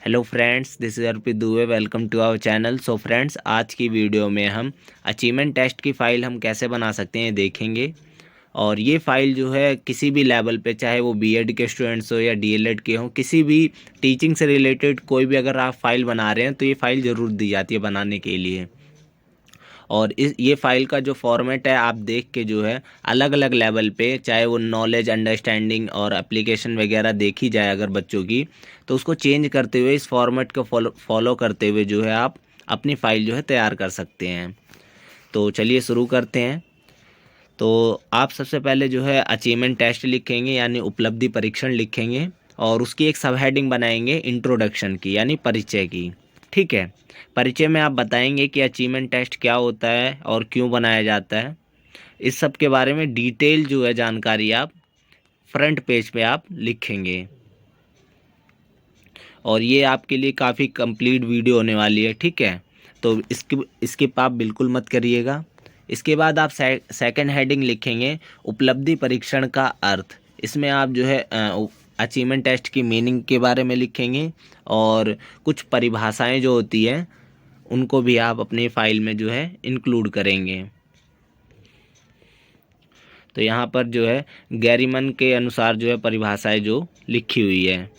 Hello friends, this is Arpit Dubey. Welcome to our channel. So friends, आज की video में हम अचीवमेंट टेस्ट की फ़ाइल हम कैसे बना सकते हैं देखेंगे। और ये फ़ाइल जो है किसी भी लेवल पे, चाहे वो बीएड के स्टूडेंट्स हो या डीएलएड के हों, किसी भी टीचिंग से रिलेटेड कोई भी अगर आप फ़ाइल बना रहे हैं तो ये फ़ाइल ज़रूर दी जाती है बनाने के लिए। और इस ये फ़ाइल का जो फॉर्मेट है आप देख के जो है अलग अलग लेवल पे, चाहे वो नॉलेज, अंडरस्टैंडिंग और एप्लीकेशन वगैरह देखी जाए अगर बच्चों की, तो उसको चेंज करते हुए इस फॉर्मेट को फॉलो करते हुए जो है आप अपनी फ़ाइल जो है तैयार कर सकते हैं। तो चलिए शुरू करते हैं। तो आप सबसे पहले जो है अचीवमेंट टेस्ट लिखेंगे यानी उपलब्धि परीक्षण लिखेंगे, और उसकी एक सब हेडिंग बनाएंगे इंट्रोडक्शन की यानी परिचय की। ठीक है। परिचय में आप बताएंगे कि अचीवमेंट टेस्ट क्या होता है और क्यों बनाया जाता है। इस सब के बारे में डिटेल जो है जानकारी आप फ्रंट पेज पे आप लिखेंगे। और ये आपके लिए काफ़ी कंप्लीट वीडियो होने वाली है। ठीक है। तो स्किप आप बिल्कुल मत करिएगा। इसके बाद आप सेकंड हेडिंग लिखेंगे उपलब्धि परीक्षण का अर्थ। इसमें आप जो है अचीवमेंट टेस्ट की मीनिंग के बारे में लिखेंगे, और कुछ परिभाषाएं जो होती हैं उनको भी आप अपनी फाइल में जो है इंक्लूड करेंगे। तो यहाँ पर जो है गैरीमन के अनुसार जो है परिभाषाएं जो लिखी हुई है।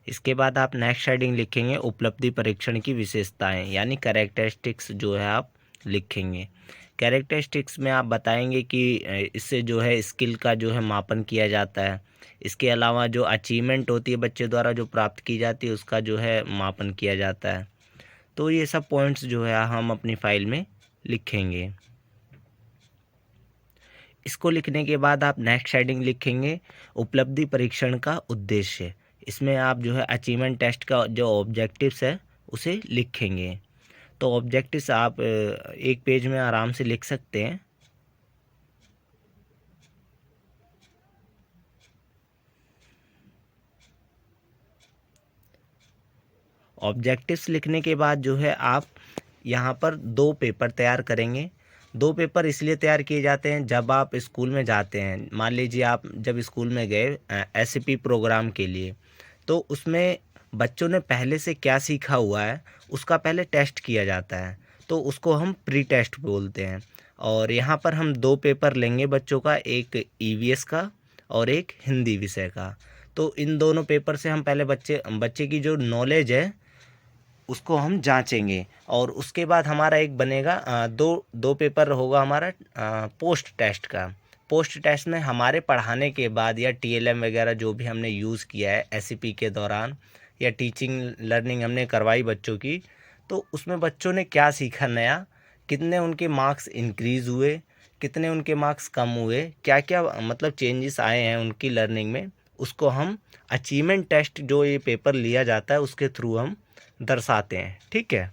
इसके बाद आप नेक्स्ट हेडिंग लिखेंगे उपलब्धि परीक्षण की विशेषताएं यानी कैरेक्टरिस्टिक्स जो है आप लिखेंगे। कैरेक्टरिस्टिक्स में आप बताएंगे कि इससे जो है स्किल का जो है मापन किया जाता है। इसके अलावा जो अचीवमेंट होती है बच्चे द्वारा जो प्राप्त की जाती है उसका जो है मापन किया जाता है। तो ये सब पॉइंट्स जो है हम अपनी फाइल में लिखेंगे। इसको लिखने के बाद आप नेक्स्ट हेडिंग लिखेंगे उपलब्धि परीक्षण का उद्देश्य। इसमें आप जो है अचीवमेंट टेस्ट का जो ऑब्जेक्टिव्स है उसे लिखेंगे। तो ऑब्जेक्टिव्स आप एक पेज में आराम से लिख सकते हैं। ऑब्जेक्टिव्स लिखने के बाद जो है आप यहाँ पर दो पेपर तैयार करेंगे। दो पेपर इसलिए तैयार किए जाते हैं, जब आप स्कूल में जाते हैं, मान लीजिए आप जब स्कूल में गए एससीपी प्रोग्राम के लिए, तो उसमें बच्चों ने पहले से क्या सीखा हुआ है उसका पहले टेस्ट किया जाता है। तो उसको हम प्री टेस्ट बोलते हैं। और यहाँ पर हम दो पेपर लेंगे बच्चों का, एक ईवीएस का और एक हिंदी विषय का। तो इन दोनों पेपर से हम पहले बच्चे बच्चे की जो नॉलेज है उसको हम जांचेंगे। और उसके बाद हमारा एक बनेगा दो दो पेपर होगा हमारा पोस्ट टेस्ट का। पोस्ट टेस्ट में हमारे पढ़ाने के बाद या टीएलएम वगैरह जो भी हमने यूज़ किया है एससीपी के दौरान, या टीचिंग लर्निंग हमने करवाई बच्चों की, तो उसमें बच्चों ने क्या सीखा नया, कितने उनके मार्क्स इंक्रीज़ हुए, कितने उनके मार्क्स कम हुए, क्या क्या मतलब चेंजेस आए हैं उनकी लर्निंग में, उसको हम अचीवमेंट टेस्ट जो ये पेपर लिया जाता है उसके थ्रू हम दर्शाते हैं। ठीक है।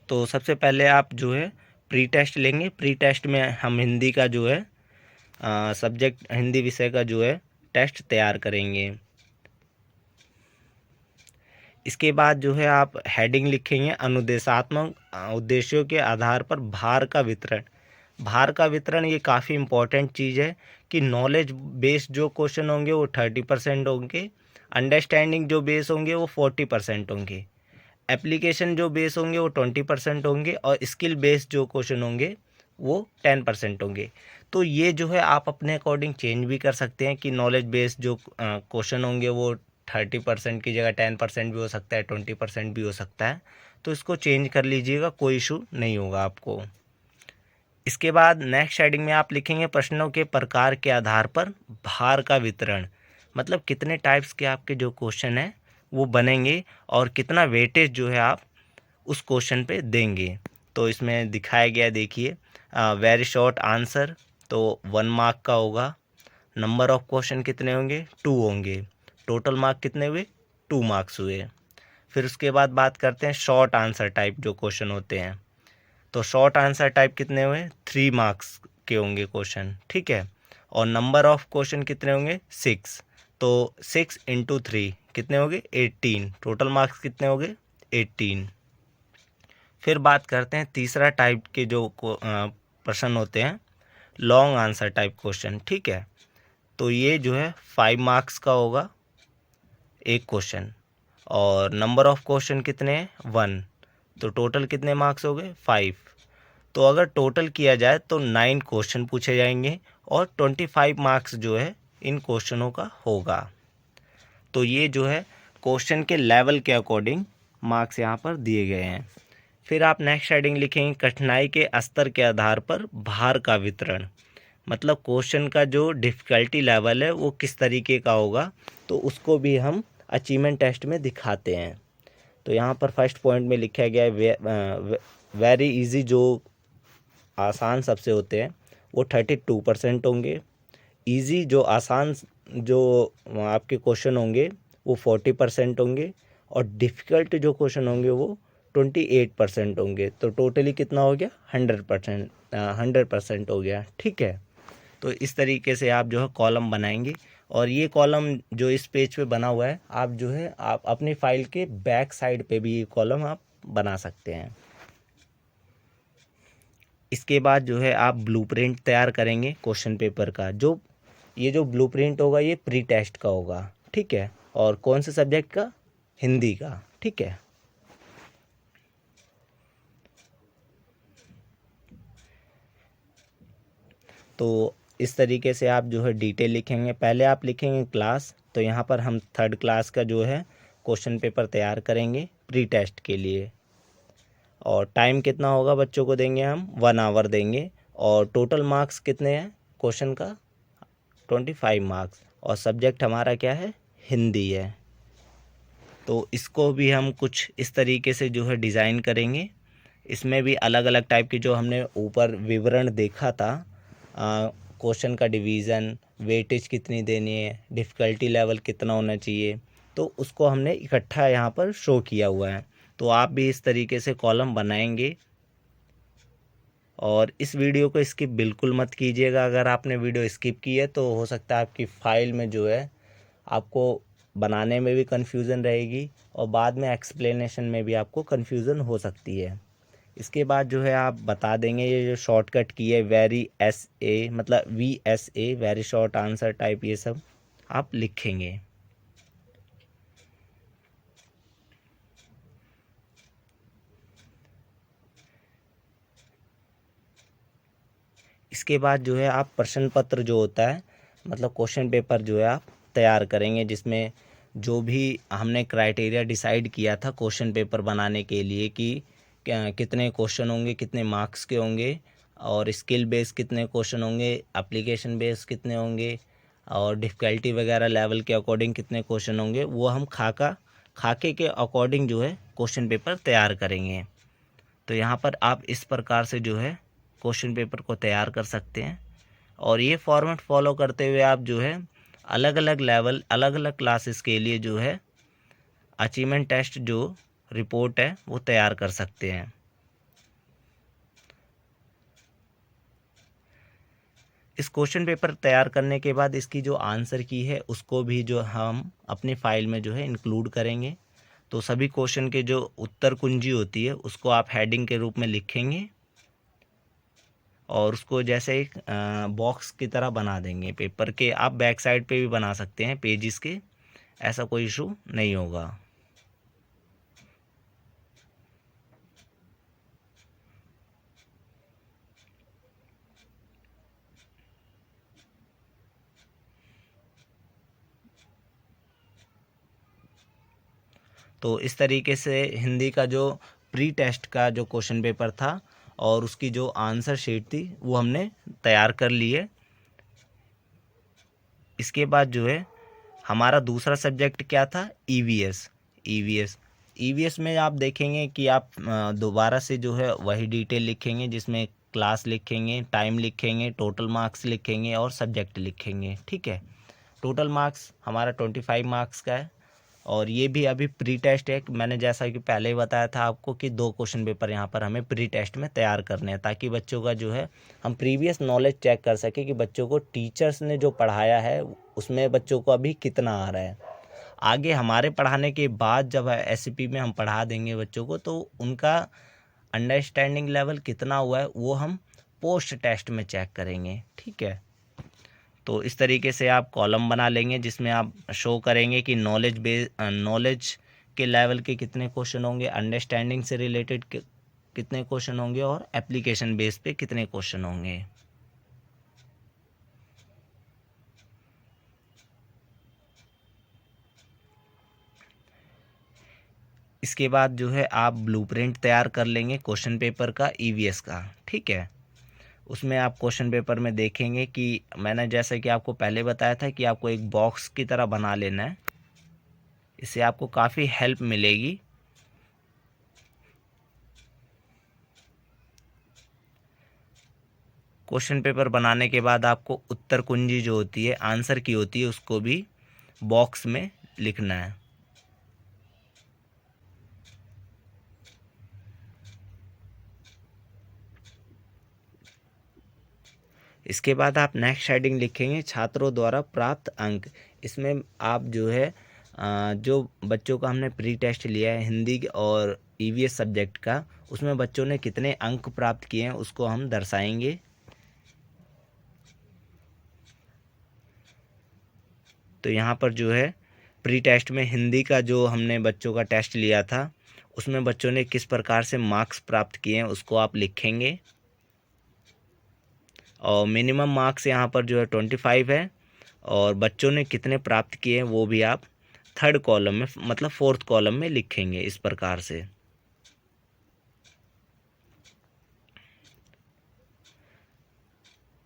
तो सबसे पहले आप जो है प्री टेस्ट लेंगे। प्री टेस्ट में हम हिंदी का जो है सब्जेक्ट, हिंदी विषय का जो है टेस्ट तैयार करेंगे। इसके बाद जो है आप हेडिंग लिखेंगे अनुदेशात्मक उद्देश्यों के आधार पर भार का वितरण। भार का वितरण ये काफ़ी इम्पोर्टेंट चीज़ है कि नॉलेज बेस्ड जो क्वेश्चन होंगे वो 30% होंगे, अंडरस्टैंडिंग जो बेस होंगे वो 40% होंगे, एप्लीकेशन जो बेस होंगे वो 20% होंगे, और स्किल बेस्ड जो क्वेश्चन होंगे वो 10% होंगे। तो ये जो है आप अपने अकॉर्डिंग चेंज भी कर सकते हैं कि नॉलेज बेस्ड जो क्वेश्चन होंगे वो 30% की जगह 10% भी हो सकता है, 20% भी हो सकता है। तो इसको चेंज कर लीजिएगा, कोई इशू नहीं होगा आपको। इसके बाद नेक्स्ट हेडिंग में आप लिखेंगे प्रश्नों के प्रकार के आधार पर भार का वितरण। मतलब कितने टाइप्स के आपके जो क्वेश्चन हैं वो बनेंगे, और कितना वेटेज जो है आप उस क्वेश्चन पे देंगे। तो इसमें दिखाया गया देखिए, वेरी शॉर्ट आंसर तो 1 मार्क का होगा। नंबर ऑफ क्वेश्चन कितने होंगे, 2 होंगे। टोटल मार्क कितने हुए, 2 मार्क्स हुए। फिर उसके बाद बात करते हैं शॉर्ट आंसर टाइप जो क्वेश्चन होते हैं। तो शॉर्ट आंसर टाइप कितने हुए, 3 मार्क्स के होंगे क्वेश्चन। ठीक है। और नंबर ऑफ क्वेश्चन कितने होंगे, 6। तो 6 × 3 कितने हो गए, 18। टोटल मार्क्स कितने हो गए, 18। फिर बात करते हैं तीसरा टाइप के जो प्रश्न होते हैं, लॉन्ग आंसर टाइप क्वेश्चन। ठीक है। तो ये जो है 5 मार्क्स का होगा एक क्वेश्चन, और नंबर ऑफ क्वेश्चन कितने हैं 1, तो टोटल कितने मार्क्स हो गए 5। तो अगर टोटल किया जाए तो 9 क्वेश्चन पूछे जाएंगे और 25 मार्क्स जो है इन क्वेश्चनों का होगा। तो ये जो है क्वेश्चन के लेवल के अकॉर्डिंग मार्क्स यहाँ पर दिए गए हैं। फिर आप नेक्स्ट हेडिंग लिखेंगे कठिनाई के स्तर के आधार पर भार का वितरण। मतलब क्वेश्चन का जो डिफ़िकल्टी लेवल है वो किस तरीके का होगा, तो उसको भी हम अचीवमेंट टेस्ट में दिखाते हैं। तो यहाँ पर फर्स्ट पॉइंट में लिखा गया है वेरी इजी, जो आसान सबसे होते हैं वो 32% होंगे। इजी जो आसान जो आपके क्वेश्चन होंगे वो 40% होंगे, और डिफ़िकल्ट जो क्वेश्चन होंगे वो 28% होंगे। तो टोटली कितना हो गया 100% हो गया। ठीक है, तो इस तरीके से आप जो है कॉलम बनाएंगे, और ये कॉलम जो इस पेज पे बना हुआ है आप जो है आप अपनी फाइल के बैक साइड पे भी ये कॉलम आप बना सकते हैं। इसके बाद जो है आप ब्लूप्रिंट तैयार करेंगे क्वेश्चन पेपर का। ये जो ब्लूप्रिंट होगा ये प्री टेस्ट का होगा, ठीक है, और कौन से सब्जेक्ट का, हिंदी का। ठीक है, तो इस तरीके से आप जो है डिटेल लिखेंगे। पहले आप लिखेंगे क्लास, तो यहाँ पर हम 3rd क्लास का जो है क्वेश्चन पेपर तैयार करेंगे प्री टेस्ट के लिए। और टाइम कितना होगा बच्चों को देंगे हम 1 आवर देंगे, और टोटल मार्क्स कितने हैं क्वेश्चन का 25 मार्क्स, और सब्जेक्ट हमारा क्या है, हिंदी है। तो इसको भी हम कुछ इस तरीके से जो है डिज़ाइन करेंगे। इसमें भी अलग अलग टाइप की जो हमने ऊपर विवरण देखा था, क्वेश्चन का डिवीज़न, वेटेज कितनी देनी है, डिफ़िकल्टी लेवल कितना होना चाहिए, तो उसको हमने इकट्ठा यहाँ पर शो किया हुआ है। तो आप भी इस तरीके से कॉलम बनाएंगे। और इस वीडियो को स्किप बिल्कुल मत कीजिएगा। अगर आपने वीडियो स्किप की है तो हो सकता है आपकी फ़ाइल में जो है आपको बनाने में भी कन्फ्यूज़न रहेगी, और बाद में एक्सप्लेनेशन में भी आपको कन्फ्यूज़न हो सकती है। इसके बाद जो है आप बता देंगे ये जो शॉर्टकट की है VSA, मतलब VSA very short answer type, ये सब आप लिखेंगे। इसके बाद जो है आप प्रश्न पत्र जो होता है, मतलब क्वेश्चन पेपर जो है आप तैयार करेंगे, जिसमें जो भी हमने क्राइटेरिया डिसाइड किया था क्वेश्चन पेपर बनाने के लिए कि कितने क्वेश्चन होंगे, कितने मार्क्स के होंगे, और स्किल बेस कितने क्वेश्चन होंगे, एप्लीकेशन बेस कितने होंगे, और डिफ़िकल्टी वगैरह लेवल के अकॉर्डिंग कितने क्वेश्चन होंगे, वो हम खाके के अकॉर्डिंग जो है क्वेश्चन पेपर तैयार करेंगे। तो यहाँ पर आप इस प्रकार से जो है क्वेश्चन पेपर को तैयार कर सकते हैं, और ये फॉर्मेट फॉलो करते हुए आप जो है अलग अलग लेवल, अलग अलग क्लासेस के लिए जो है अचीवमेंट टेस्ट जो रिपोर्ट है वो तैयार कर सकते हैं। इस क्वेश्चन पेपर तैयार करने के बाद इसकी जो आंसर की है उसको भी जो हम अपनी फाइल में जो है इंक्लूड करेंगे। तो सभी क्वेश्चन के जो उत्तर कुंजी होती है उसको आप हेडिंग के रूप में लिखेंगे, और उसको जैसे एक बॉक्स की तरह बना देंगे पेपर के। आप बैक साइड पे भी बना सकते हैं पेजेस के, ऐसा कोई इशू नहीं होगा। तो इस तरीके से हिंदी का जो प्री टेस्ट का जो क्वेश्चन पेपर था और उसकी जो आंसर शीट थी वो हमने तैयार कर ली है। इसके बाद जो है हमारा दूसरा सब्जेक्ट क्या था, ईवीएस। ईवीएस में आप देखेंगे कि आप दोबारा से जो है वही डिटेल लिखेंगे, जिसमें क्लास लिखेंगे, टाइम लिखेंगे, टोटल मार्क्स लिखेंगे और सब्जेक्ट लिखेंगे। ठीक है, टोटल मार्क्स हमारा 25 मार्क्स का है, और ये भी अभी प्री टेस्ट है। मैंने जैसा कि पहले ही बताया था आपको कि 2 क्वेश्चन पेपर यहाँ पर हमें प्री टेस्ट में तैयार करने हैं, ताकि बच्चों का जो है हम प्रीवियस नॉलेज चेक कर सकें कि बच्चों को टीचर्स ने जो पढ़ाया है उसमें बच्चों को अभी कितना आ रहा है। आगे हमारे पढ़ाने के बाद जब एससीपी में हम पढ़ा देंगे बच्चों को, तो उनका अंडरस्टैंडिंग लेवल कितना हुआ है वो हम पोस्ट टेस्ट में चेक करेंगे। ठीक है, तो इस तरीके से आप कॉलम बना लेंगे जिसमें आप शो करेंगे कि नॉलेज के लेवल के कितने क्वेश्चन होंगे, अंडरस्टैंडिंग से रिलेटेड कितने क्वेश्चन होंगे और एप्लीकेशन बेस पे कितने क्वेश्चन होंगे। इसके बाद जो है आप ब्लूप्रिंट तैयार कर लेंगे क्वेश्चन पेपर का, ईवीएस का, ठीक है। उसमें आप क्वेश्चन पेपर में देखेंगे कि मैंने जैसे कि आपको पहले बताया था कि आपको एक बॉक्स की तरह बना लेना है। इससे आपको काफ़ी हेल्प मिलेगी। क्वेश्चन पेपर बनाने के बाद आपको उत्तर कुंजी जो होती है, आंसर की होती है, उसको भी बॉक्स में लिखना है। इसके बाद आप नेक्स्ट हेडिंग लिखेंगे छात्रों द्वारा प्राप्त अंक। इसमें आप जो है जो बच्चों का हमने प्री टेस्ट लिया है हिंदी और ईवीएस सब्जेक्ट का, उसमें बच्चों ने कितने अंक प्राप्त किए हैं उसको हम दर्शाएंगे। तो यहाँ पर जो है प्री टेस्ट में हिंदी का जो हमने बच्चों का टेस्ट लिया था उसमें बच्चों ने किस प्रकार से मार्क्स प्राप्त किए हैं उसको आप लिखेंगे। और मिनिमम मार्क्स यहाँ पर जो है 25 है और बच्चों ने कितने प्राप्त किए हैं वो भी आप थर्ड कॉलम में, मतलब फोर्थ कॉलम में लिखेंगे इस प्रकार से।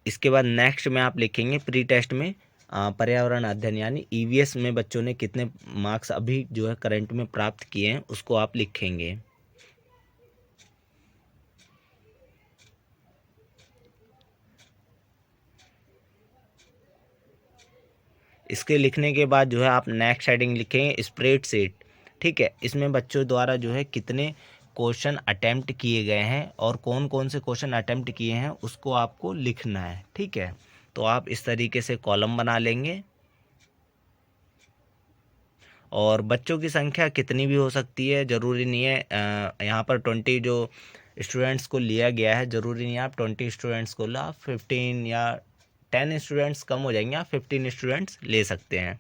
इसके बाद नेक्स्ट में आप लिखेंगे प्री टेस्ट में पर्यावरण अध्ययन यानी ईवीएस में बच्चों ने कितने मार्क्स अभी जो है करंट में प्राप्त किए हैं उसको आप लिखेंगे। इसके लिखने के बाद जो है आप नेक्स्ट हेडिंग लिखेंगे स्प्रेडशीट, ठीक है। इसमें बच्चों द्वारा जो है कितने क्वेश्चन अटेम्प्ट किए गए हैं और कौन कौन से क्वेश्चन अटेम्प्ट किए हैं उसको आपको लिखना है, ठीक है। तो आप इस तरीके से कॉलम बना लेंगे और बच्चों की संख्या कितनी भी हो सकती है, ज़रूरी नहीं है यहाँ पर 20 जो स्टूडेंट्स को लिया गया है, ज़रूरी नहीं है आप 20 स्टूडेंट्स को लो, आप 15 या 10 स्टूडेंट्स कम हो जाएंगे, आप 15 स्टूडेंट्स ले सकते हैं।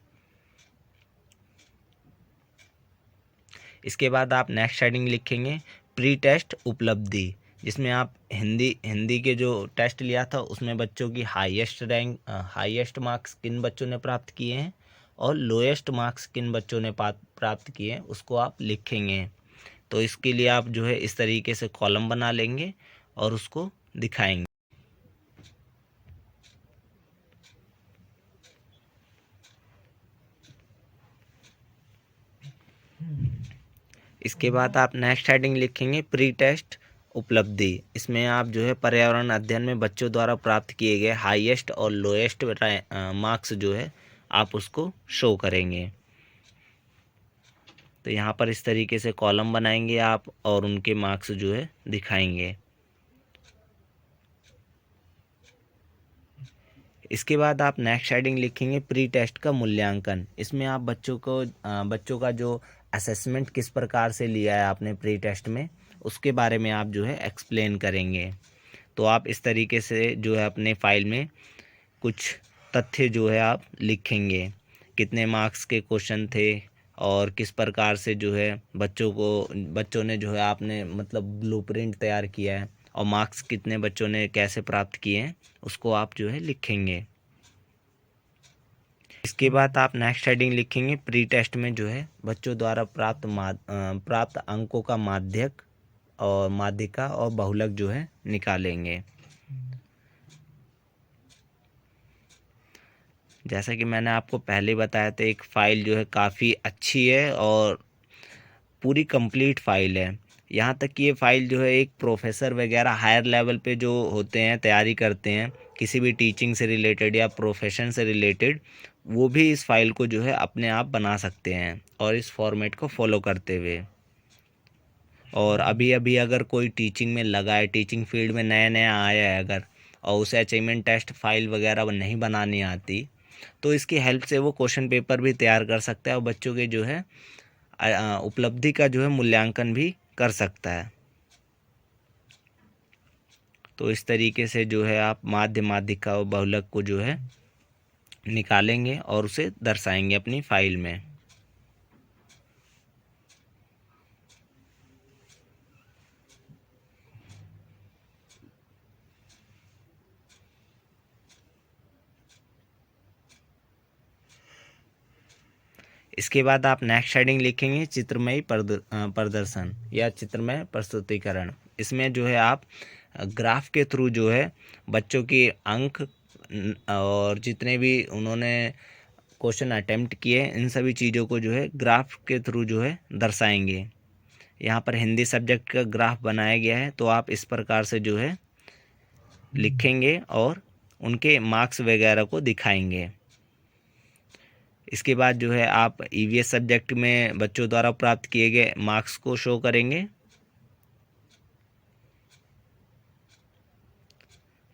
इसके बाद आप नेक्स्ट हेडिंग लिखेंगे प्री टेस्ट उपलब्धि, जिसमें आप हिंदी के जो टेस्ट लिया था उसमें बच्चों की हाईएस्ट मार्क्स किन बच्चों ने प्राप्त किए हैं और लोएस्ट मार्क्स किन बच्चों ने प्राप्त किए हैं उसको आप लिखेंगे। तो इसके लिए आप जो है इस तरीके से कॉलम बना लेंगे और उसको दिखाएंगे। इसके बाद आप नेक्स्ट हेडिंग लिखेंगे प्री टेस्ट उपलब्धि। इसमें आप जो है पर्यावरण अध्ययन में बच्चों द्वारा प्राप्त किए गए हाईएस्ट और लोएस्ट मार्क्स जो है आप उसको शो करेंगे। तो यहाँ पर इस तरीके से कॉलम बनाएंगे आप और उनके मार्क्स जो है दिखाएंगे। इसके बाद आप नेक्स्ट हेडिंग लिखेंगे प्री टेस्ट का मूल्यांकन। इसमें आप बच्चों का जो असेसमेंट किस प्रकार से लिया है आपने प्री टेस्ट में उसके बारे में आप जो है एक्सप्लेन करेंगे। तो आप इस तरीके से जो है अपने फाइल में कुछ तथ्य जो है आप लिखेंगे, कितने मार्क्स के क्वेश्चन थे और किस प्रकार से जो है बच्चों ने जो है आपने मतलब ब्लूप्रिंट तैयार किया है और मार्क्स कितने बच्चों ने कैसे प्राप्त किए हैं उसको आप जो है लिखेंगे। इसके बाद आप नेक्स्ट हेडिंग लिखेंगे प्री टेस्ट में जो है बच्चों द्वारा प्राप्त अंकों का माध्यक और माध्यिका और बहुलक जो है निकालेंगे। जैसा कि मैंने आपको पहले बताया था एक फ़ाइल जो है काफ़ी अच्छी है और पूरी कंप्लीट फ़ाइल है। यहाँ तक कि ये फ़ाइल जो है एक प्रोफेसर वगैरह हायर लेवल पे जो होते हैं, तैयारी करते हैं किसी भी टीचिंग से रिलेटेड या प्रोफेशन से रिलेटेड, वो भी इस फ़ाइल को जो है अपने आप बना सकते हैं और इस फॉर्मेट को फॉलो करते हुए। और अभी अभी अगर कोई टीचिंग में लगा है, टीचिंग फील्ड में नया नया आया है अगर, और उसे अचीवमेंट टेस्ट फाइल वगैरह नहीं बनानी आती, तो इसकी हेल्प से वो क्वेश्चन पेपर भी तैयार कर सकता है और बच्चों के जो है उपलब्धि का जो है मूल्यांकन भी कर सकता है। तो इस तरीके से जो है आप माध्यिका और बहुलक को जो है निकालेंगे और उसे दर्शाएंगे अपनी फाइल में। इसके बाद आप नेक्स्ट हेडिंग लिखेंगे चित्रमयी प्रदर्शन या चित्रमय प्रस्तुतिकरण। इसमें जो है आप ग्राफ के थ्रू जो है बच्चों के अंक और जितने भी उन्होंने क्वेश्चन अटेम्प्ट किए इन सभी चीज़ों को जो है ग्राफ के थ्रू जो है दर्शाएंगे। यहाँ पर हिंदी सब्जेक्ट का ग्राफ बनाया गया है, तो आप इस प्रकार से जो है लिखेंगे और उनके मार्क्स वगैरह को दिखाएंगे। इसके बाद जो है आप ईवीएस सब्जेक्ट में बच्चों द्वारा प्राप्त किए गए मार्क्स को शो करेंगे।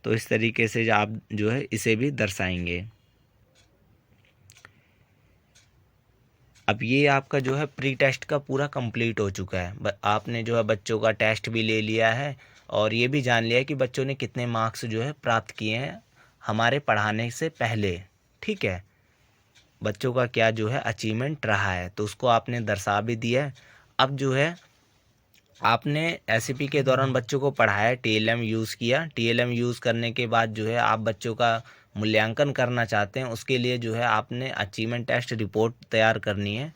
तो इस तरीके से आप जो है इसे भी दर्शाएंगे। अब ये आपका जो है प्री टेस्ट का पूरा कंप्लीट हो चुका है। आपने जो है बच्चों का टेस्ट भी ले लिया है और ये भी जान लिया है कि बच्चों ने कितने मार्क्स जो है प्राप्त किए हैं हमारे पढ़ाने से पहले। ठीक है, बच्चों का क्या जो है अचीवमेंट रहा है, तो उसको आपने दर्शा भी दिया है। अब जो है आपने एसईपी के दौरान बच्चों को पढ़ाया, टीएलएम यूज़ किया। टीएलएम यूज़ करने के बाद जो है आप बच्चों का मूल्यांकन करना चाहते हैं, उसके लिए जो है आपने अचीवमेंट टेस्ट रिपोर्ट तैयार करनी है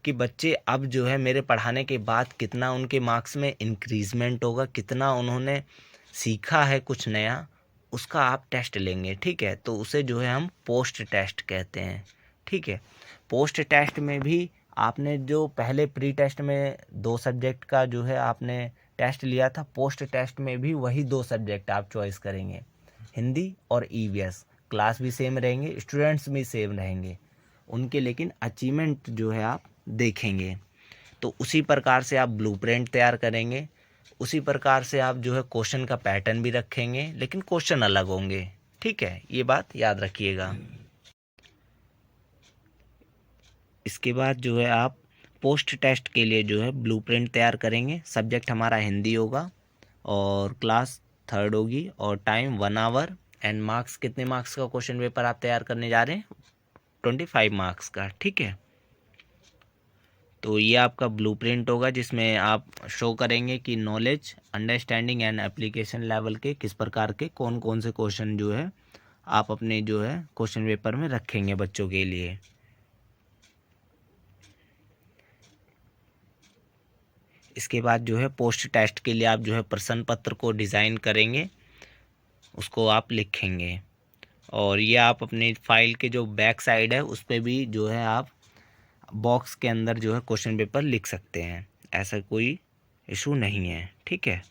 कि बच्चे अब जो है मेरे पढ़ाने के बाद कितना उनके मार्क्स में इंक्रीजमेंट होगा, कितना उन्होंने सीखा है कुछ नया, उसका आप टेस्ट लेंगे। ठीक है, तो उसे जो है हम पोस्ट टेस्ट कहते हैं। ठीक है, पोस्ट टेस्ट में भी आपने जो पहले प्री टेस्ट में 2 सब्जेक्ट का जो है आपने टेस्ट लिया था, पोस्ट टेस्ट में भी वही 2 सब्जेक्ट आप चॉइस करेंगे, हिंदी और ईवीएस। क्लास भी सेम रहेंगे, स्टूडेंट्स भी सेम रहेंगे उनके, लेकिन अचीवमेंट जो है आप देखेंगे। तो उसी प्रकार से आप ब्लूप्रिंट तैयार करेंगे, उसी प्रकार से आप जो है क्वेश्चन का पैटर्न भी रखेंगे, लेकिन क्वेश्चन अलग होंगे। ठीक है, ये बात याद रखिएगा। इसके बाद जो है आप पोस्ट टेस्ट के लिए जो है ब्लूप्रिंट तैयार करेंगे। सब्जेक्ट हमारा हिंदी होगा और क्लास 3rd होगी और टाइम 1 आवर एंड मार्क्स, कितने मार्क्स का क्वेश्चन पेपर आप तैयार करने जा रहे हैं? 25 मार्क्स का। ठीक है, तो ये आपका ब्लूप्रिंट होगा जिसमें आप शो करेंगे कि knowledge, understanding and application level के किस प्रकार के कौन कौन से क्वेश्चन जो है आप अपने जो है क्वेश्चन पेपर में रखेंगे बच्चों के लिए। इसके बाद जो है पोस्ट टेस्ट के लिए आप जो है प्रश्न पत्र को डिज़ाइन करेंगे, उसको आप लिखेंगे और ये आप अपनी फाइल के जो बैक साइड है उस पर भी जो है आप बॉक्स के अंदर जो है क्वेश्चन पेपर लिख सकते हैं, ऐसा कोई इशू नहीं है। ठीक है,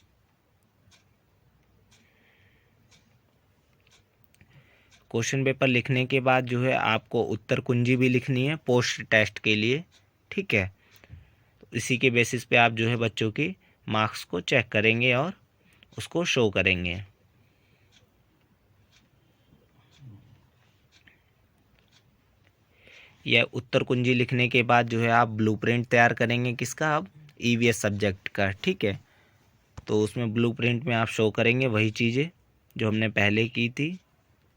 क्वेश्चन पेपर लिखने के बाद जो है आपको उत्तर कुंजी भी लिखनी है पोस्ट टेस्ट के लिए। ठीक है, तो इसी के बेसिस पे आप जो है बच्चों की मार्क्स को चेक करेंगे और उसको शो करेंगे। यह उत्तर कुंजी लिखने के बाद जो है आप ब्लूप्रिंट तैयार करेंगे, किसका? अब ईवीएस सब्जेक्ट का। ठीक है, तो उसमें ब्लूप्रिंट में आप शो करेंगे वही चीज़ें जो हमने पहले की थी।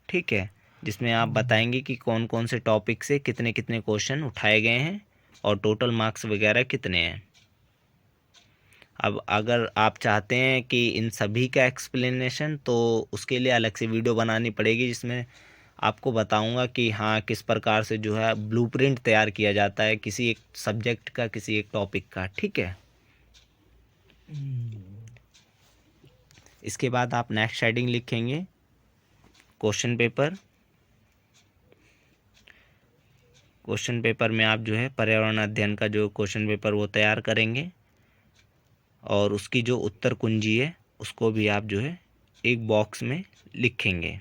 ठीक है, जिसमें आप बताएंगे कि कौन कौन से टॉपिक से कितने कितने क्वेश्चन उठाए गए हैं और टोटल मार्क्स वगैरह कितने हैं। अब अगर आप चाहते हैं कि इन सभी का एक्सप्लेनेशन, तो उसके लिए अलग से वीडियो बनानी पड़ेगी जिसमें आपको बताऊंगा कि हाँ किस प्रकार से जो है ब्लूप्रिंट तैयार किया जाता है किसी एक सब्जेक्ट का, किसी एक टॉपिक का। ठीक है, इसके बाद आप नेक्स्ट हेडिंग लिखेंगे क्वेश्चन पेपर। क्वेश्चन पेपर में आप जो है पर्यावरण अध्ययन का जो क्वेश्चन पेपर वो तैयार करेंगे और उसकी जो उत्तर कुंजी है उसको भी आप जो है एक बॉक्स में लिखेंगे।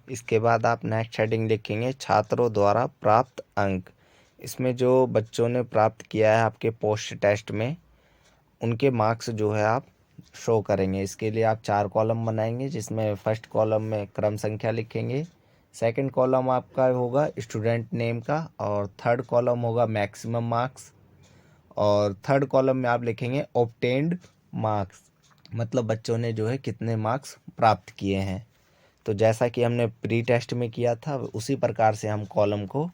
इसके बाद आप नेक्स्ट हेडिंग लिखेंगे छात्रों द्वारा प्राप्त अंक। इसमें जो बच्चों ने प्राप्त किया है आपके पोस्ट टेस्ट में उनके मार्क्स जो है आप शो करेंगे। इसके लिए आप 4 कॉलम बनाएंगे, जिसमें फर्स्ट कॉलम में क्रम संख्या लिखेंगे, सेकंड कॉलम आपका होगा स्टूडेंट नेम का और थर्ड कॉलम होगा मैक्सिमम मार्क्स और थर्ड कॉलम में आप लिखेंगे ऑब्टेन्ड मार्क्स, मतलब बच्चों ने जो है कितने मार्क्स प्राप्त किए हैं। तो जैसा कि हमने प्री टेस्ट में किया था उसी प्रकार से हम कॉलम को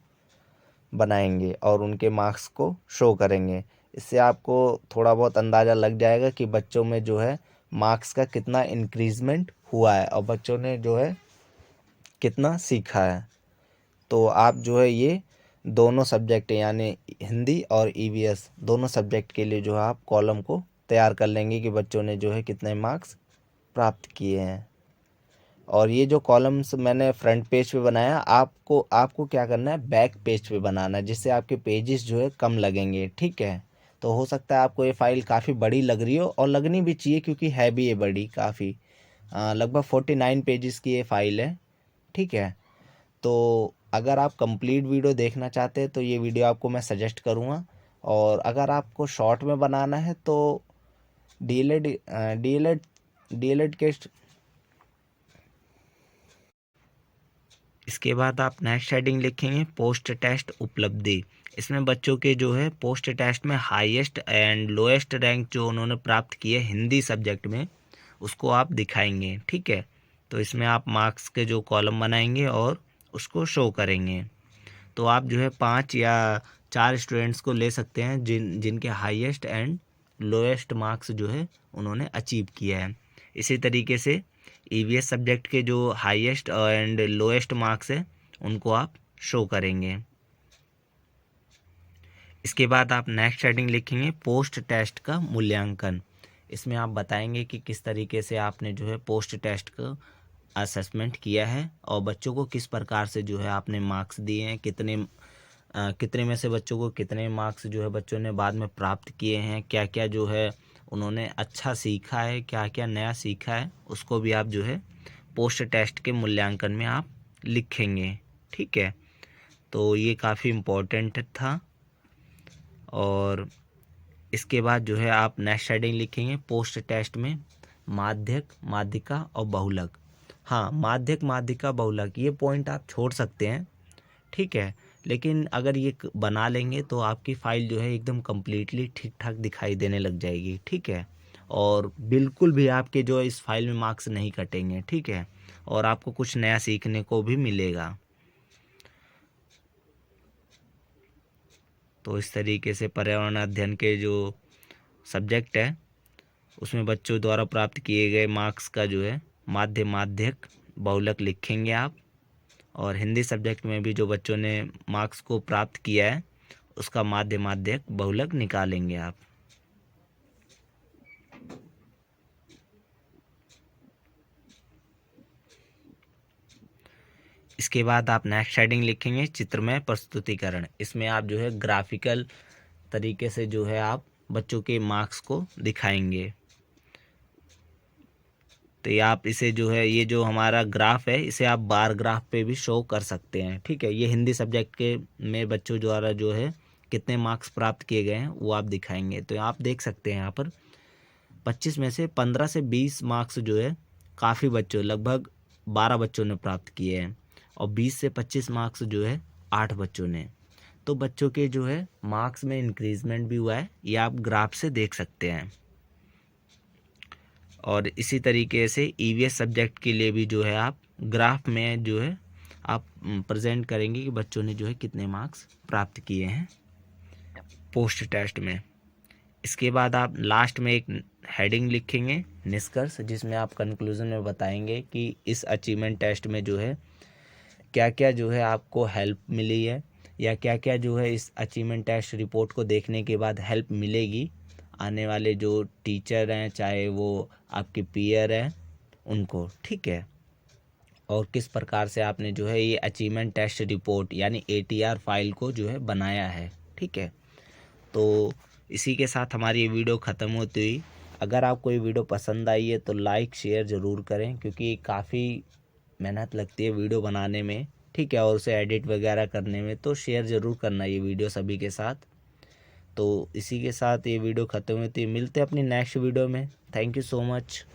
बनाएंगे और उनके मार्क्स को शो करेंगे। इससे आपको थोड़ा बहुत अंदाज़ा लग जाएगा कि बच्चों में जो है मार्क्स का कितना इंक्रीजमेंट हुआ है और बच्चों ने जो है कितना सीखा है। तो आप जो है ये दोनों सब्जेक्ट यानी हिंदी और ईवीएस दोनों सब्जेक्ट के लिए जो है आप कॉलम को तैयार कर लेंगे कि बच्चों ने जो है कितने मार्क्स प्राप्त किए हैं। और ये जो कॉलम्स मैंने फ्रंट पेज पे बनाया, आपको क्या करना है, बैक पेज पे बनाना है, जिससे आपके पेजेस जो है कम लगेंगे। ठीक है, तो हो सकता है आपको ये फ़ाइल काफ़ी बड़ी लग रही हो और लगनी भी चाहिए क्योंकि है भी ये बड़ी काफ़ी, लगभग 49 पेजेस की ये फ़ाइल है। ठीक है, तो अगर आप कंप्लीट वीडियो देखना चाहते हैं तो ये वीडियो आपको मैं सजेस्ट करूँगा। और अगर आपको शॉर्ट में बनाना है तो डीएलएड के इसके बाद आप नेक्स्ट हेडिंग लिखेंगे पोस्ट टेस्ट उपलब्धि। इसमें बच्चों के जो है पोस्ट टेस्ट में हाईएस्ट एंड लोएस्ट रैंक जो उन्होंने प्राप्त किए हिंदी सब्जेक्ट में उसको आप दिखाएंगे। ठीक है, तो इसमें आप मार्क्स के जो कॉलम बनाएंगे और उसको शो करेंगे। तो आप जो है 5 या 4 स्टूडेंट्स को ले सकते हैं जिनके हाईएस्ट एंड लोएस्ट मार्क्स जो है उन्होंने अचीव किया है। इसी तरीके से ईवीएस सब्जेक्ट के जो हाईएस्ट एंड लोएस्ट मार्क्स है उनको आप शो करेंगे। इसके बाद आप नेक्स्ट हेडिंग लिखेंगे पोस्ट टेस्ट का मूल्यांकन। इसमें आप बताएंगे कि किस तरीके से आपने जो है पोस्ट टेस्ट का असेसमेंट किया है और बच्चों को किस प्रकार से जो है आपने मार्क्स दिए हैं, कितने में से बच्चों को कितने मार्क्स जो है बच्चों ने बाद में प्राप्त किए हैं, क्या क्या जो है उन्होंने अच्छा सीखा है, क्या क्या नया सीखा है, उसको भी आप जो है पोस्ट टेस्ट के मूल्यांकन में आप लिखेंगे। ठीक है, तो ये काफ़ी इम्पोर्टेंट था। और इसके बाद जो है आप नेक्स्ट हेडिंग लिखेंगे पोस्ट टेस्ट में माध्यक, माध्यिका और बहुलक। हाँ, माध्यक, माध्यिका, बहुलक ये पॉइंट आप छोड़ सकते हैं। ठीक है, लेकिन अगर ये बना लेंगे तो आपकी फ़ाइल जो है एकदम कम्प्लीटली ठीक ठाक दिखाई देने लग जाएगी। ठीक है, और बिल्कुल भी आपके जो इस फाइल में मार्क्स नहीं कटेंगे। ठीक है, और आपको कुछ नया सीखने को भी मिलेगा। तो इस तरीके से पर्यावरण अध्ययन के जो सब्जेक्ट है उसमें बच्चों द्वारा प्राप्त किए गए मार्क्स का जो है माध्य, माध्यक, बहुलक लिखेंगे आप। और हिंदी सब्जेक्ट में भी जो बच्चों ने मार्क्स को प्राप्त किया है उसका माध्य, माध्यक, बहुलक निकालेंगे आप। इसके बाद आप नेक्स्ट हेडिंग लिखेंगे चित्रमय प्रस्तुतिकरण। इसमें आप जो है ग्राफिकल तरीके से जो है आप बच्चों के मार्क्स को दिखाएंगे। तो ये आप इसे जो है ये जो हमारा ग्राफ है इसे आप बार ग्राफ पे भी शो कर सकते हैं। ठीक है, ये हिंदी सब्जेक्ट के में बच्चों द्वारा जो है कितने मार्क्स प्राप्त किए गए हैं वो आप दिखाएंगे। तो आप देख सकते हैं यहाँ पर 25 में से 15 से 20 मार्क्स जो है काफ़ी बच्चों, लगभग 12 बच्चों ने प्राप्त किए हैं और 20 से 25 मार्क्स जो है 8 बच्चों ने। तो बच्चों के जो है मार्क्स में इंक्रीजमेंट भी हुआ है, ये आप ग्राफ से देख सकते हैं। और इसी तरीके से ईवीएस सब्जेक्ट के लिए भी जो है आप ग्राफ में जो है आप प्रेजेंट करेंगे कि बच्चों ने जो है कितने मार्क्स प्राप्त किए हैं पोस्ट टेस्ट में। इसके बाद आप लास्ट में एक हेडिंग लिखेंगे निष्कर्ष, जिसमें आप कंक्लूजन में बताएंगे कि इस अचीवमेंट टेस्ट में जो है क्या क्या जो है आपको हेल्प मिली है या क्या क्या जो है इस अचीवमेंट टेस्ट रिपोर्ट को देखने के बाद हेल्प मिलेगी आने वाले जो टीचर हैं, चाहे वो आपके पीयर हैं, उनको। ठीक है, और किस प्रकार से आपने जो है ये अचीवमेंट टेस्ट रिपोर्ट यानी ATR फाइल को जो है बनाया है। ठीक है, तो इसी के साथ हमारी ये वीडियो ख़त्म होती हुई। अगर आपको ये वीडियो पसंद आई है तो लाइक शेयर ज़रूर करें क्योंकि काफ़ी मेहनत लगती है वीडियो बनाने में। ठीक है, और उसे एडिट वगैरह करने में, तो शेयर ज़रूर करना ये वीडियो सभी के साथ। तो इसी के साथ ये वीडियो ख़त्म होती है, मिलते हैं अपनी नेक्स्ट वीडियो में। Thank you so much.